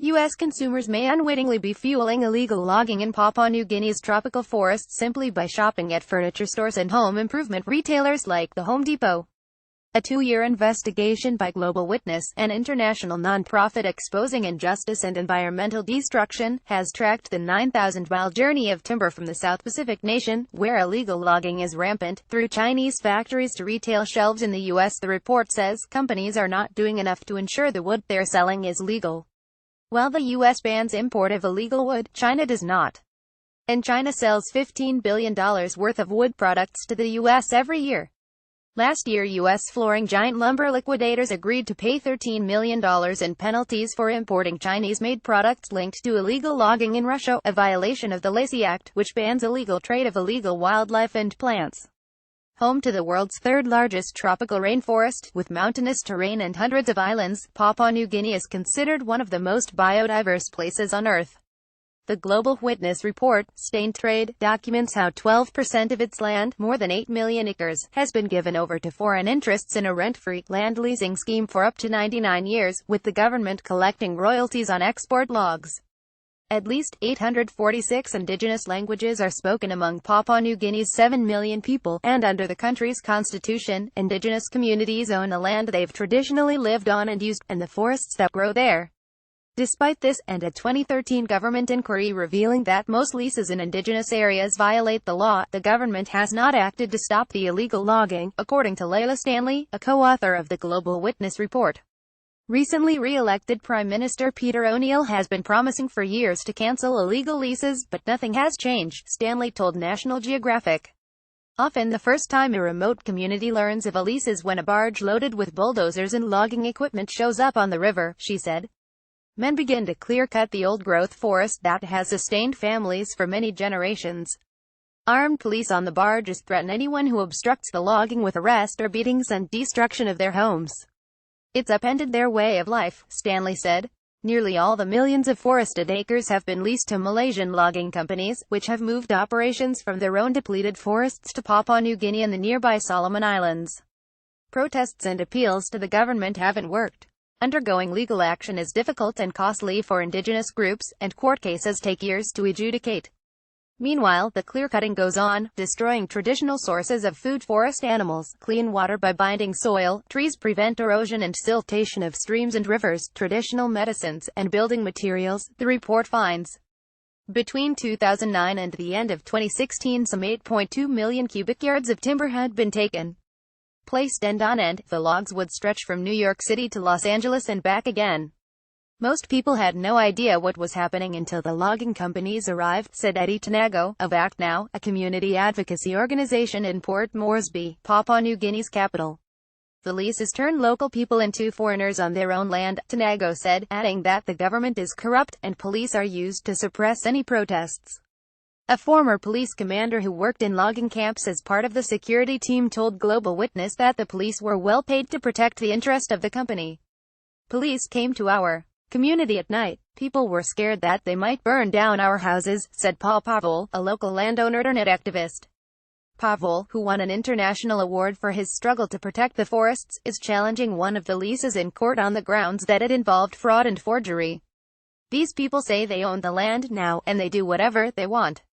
U.S. consumers may unwittingly be fueling illegal logging in Papua New Guinea's tropical forests simply by shopping at furniture stores and home improvement retailers like the Home Depot. A 2-year investigation by Global Witness, an international non-profit exposing injustice and environmental destruction, has tracked the 9,000-mile journey of timber from the South Pacific nation, where illegal logging is rampant, through Chinese factories to retail shelves in the U.S. The report says companies are not doing enough to ensure the wood they're selling is legal. While the U.S. bans import of illegal wood, China does not. And China sells $15 billion worth of wood products to the U.S. every year. Last year, U.S. flooring giant Lumber Liquidators agreed to pay $13 million in penalties for importing Chinese-made products linked to illegal logging in Russia, a violation of the Lacey Act, which bans illegal trade of illegal wildlife and plants. Home to the world's third-largest tropical rainforest, with mountainous terrain and hundreds of islands, Papua New Guinea is considered one of the most biodiverse places on Earth. The Global Witness report, Stained Trade, documents how 12% of its land, more than 8 million acres, has been given over to foreign interests in a rent-free, land leasing scheme for up to 99 years, with the government collecting royalties on export logs. At least 846 indigenous languages are spoken among Papua New Guinea's 7 million people, and under the country's constitution, indigenous communities own the land they've traditionally lived on and used, and the forests that grow there. Despite this, and a 2013 government inquiry revealing that most leases in indigenous areas violate the law, the government has not acted to stop the illegal logging, according to Layla Stanley, a co-author of the Global Witness report. Recently re-elected Prime Minister Peter O'Neill has been promising for years to cancel illegal leases, but nothing has changed, Stanley told National Geographic. Often the first time a remote community learns of a lease is when a barge loaded with bulldozers and logging equipment shows up on the river, she said. Men begin to clear-cut the old-growth forest that has sustained families for many generations. Armed police on the barges threaten anyone who obstructs the logging with arrest or beatings and destruction of their homes. It's upended their way of life, Stanley said. Nearly all the millions of forested acres have been leased to Malaysian logging companies, which have moved operations from their own depleted forests to Papua New Guinea and the nearby Solomon Islands. Protests and appeals to the government haven't worked. Undergoing legal action is difficult and costly for indigenous groups, and court cases take years to adjudicate. Meanwhile, the clear-cutting goes on, destroying traditional sources of food, forest animals, clean water by binding soil, trees prevent erosion and siltation of streams and rivers, traditional medicines, and building materials, the report finds. Between 2009 and the end of 2016, some 8.2 million cubic yards of timber had been taken. Placed end on end, the logs would stretch from New York City to Los Angeles and back again. Most people had no idea what was happening until the logging companies arrived, said Eddie Tanago, of Act Now, a community advocacy organization in Port Moresby, Papua New Guinea's capital. The leases turn local people into foreigners on their own land, Tanago said, adding that the government is corrupt, and police are used to suppress any protests. A former police commander who worked in logging camps as part of the security team told Global Witness that the police were well paid to protect the interest of the company. Police came to our community at night. People were scared that they might burn down our houses, said Paul Pavel, a local landowner internet activist. Pavel, who won an international award for his struggle to protect the forests, is challenging one of the leases in court on the grounds that it involved fraud and forgery. These people say they own the land now, and they do whatever they want.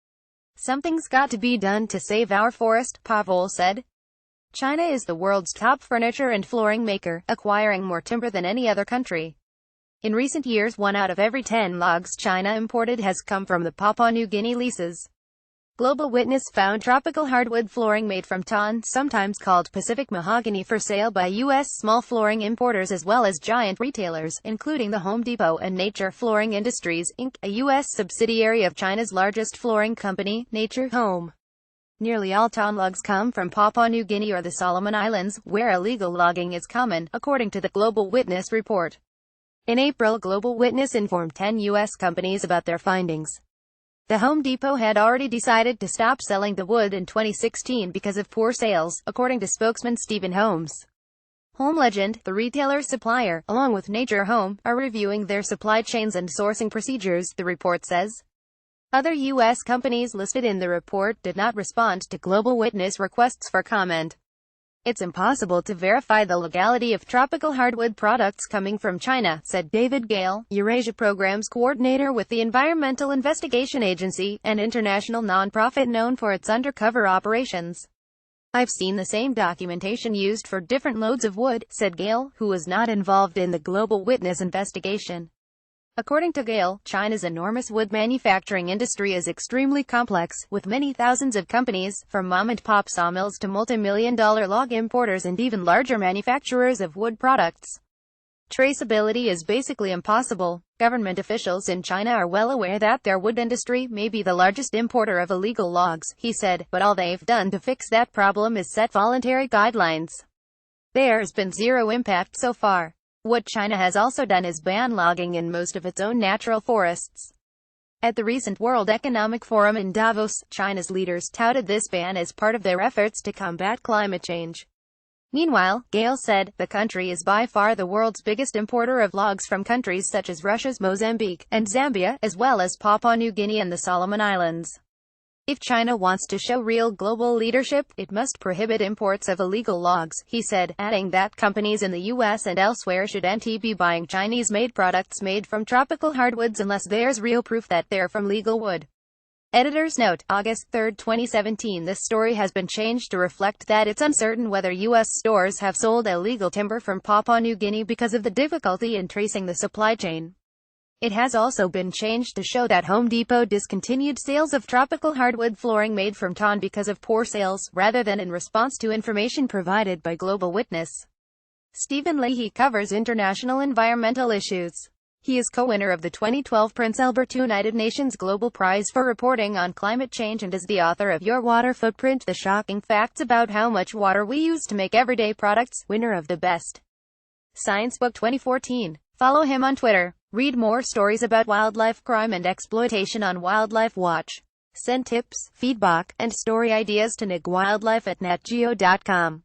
Something's got to be done to save our forest, Pavel said. China is the world's top furniture and flooring maker, acquiring more timber than any other country. In recent years, 1 out of every 10 logs China imported has come from the Papua New Guinea leases. Global Witness found tropical hardwood flooring made from tan, sometimes called Pacific mahogany, for sale by U.S. small flooring importers as well as giant retailers, including the Home Depot and Nature Flooring Industries, Inc., a U.S. subsidiary of China's largest flooring company, Nature Home. Nearly all tan logs come from Papua New Guinea or the Solomon Islands, where illegal logging is common, according to the Global Witness report. In April, Global Witness informed 10 U.S. companies about their findings. The Home Depot had already decided to stop selling the wood in 2016 because of poor sales, according to spokesman Stephen Holmes. Home Legend, the retailer's supplier, along with Nature Home, are reviewing their supply chains and sourcing procedures, the report says. Other U.S. companies listed in the report did not respond to Global Witness requests for comment. It's impossible to verify the legality of tropical hardwood products coming from China, said David Gale, Eurasia Programs Coordinator with the Environmental Investigation Agency, an international nonprofit known for its undercover operations. I've seen the same documentation used for different loads of wood, said Gale, who was not involved in the Global Witness investigation. According to Gale, China's enormous wood manufacturing industry is extremely complex, with many thousands of companies, from mom-and-pop sawmills to multi-million-dollar log importers and even larger manufacturers of wood products. Traceability is basically impossible. Government officials in China are well aware that their wood industry may be the largest importer of illegal logs, he said, but all they've done to fix that problem is set voluntary guidelines. There's been zero impact so far. What China has also done is ban logging in most of its own natural forests. At the recent World Economic Forum in Davos, China's leaders touted this ban as part of their efforts to combat climate change. Meanwhile, Gale said, the country is by far the world's biggest importer of logs from countries such as Russia's Mozambique and Zambia, as well as Papua New Guinea and the Solomon Islands. If China wants to show real global leadership, it must prohibit imports of illegal logs, he said, adding that companies in the US and elsewhere should not be buying Chinese-made products made from tropical hardwoods unless there's real proof that they're from legal wood. Editor's note, August 3, 2017. This story has been changed to reflect that it's uncertain whether U.S. stores have sold illegal timber from Papua New Guinea because of the difficulty in tracing the supply chain. It has also been changed to show that Home Depot discontinued sales of tropical hardwood flooring made from tan because of poor sales, rather than in response to information provided by Global Witness. Stephen Leahy covers international environmental issues. He is co-winner of the 2012 Prince Albert United Nations Global Prize for reporting on climate change and is the author of Your Water Footprint: The Shocking Facts About How Much Water We Use to Make Everyday Products, winner of the Best Science Book 2014. Follow him on Twitter. Read more stories about wildlife crime and exploitation on Wildlife Watch. Send tips, feedback, and story ideas to nickWildlife@netgeo.com.